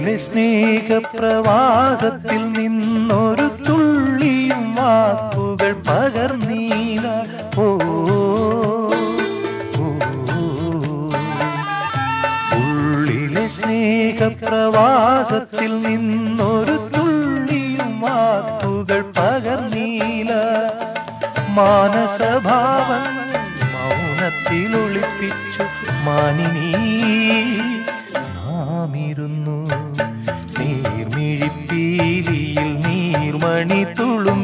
ഉള്ളിലെ സ്നേഹപ്രവാഹത്തിൽ നിന്നൊരു തുള്ളിയും വാക്കുകൾ പകർന്നീല. ഓ ഉള്ളിലെ സ്നേഹപ്രവാഹത്തിൽ നിന്നൊരു തുള്ളിയും വാക്കുകൾ പകർന്നീല. മാനസഭാവം മൗനത്തിൽ ഒളിപ്പിച്ചു മാനിനീ നാമിരുന്നു. നീർമിഴിപ്പീലിയിൽ നീർമണി തുളും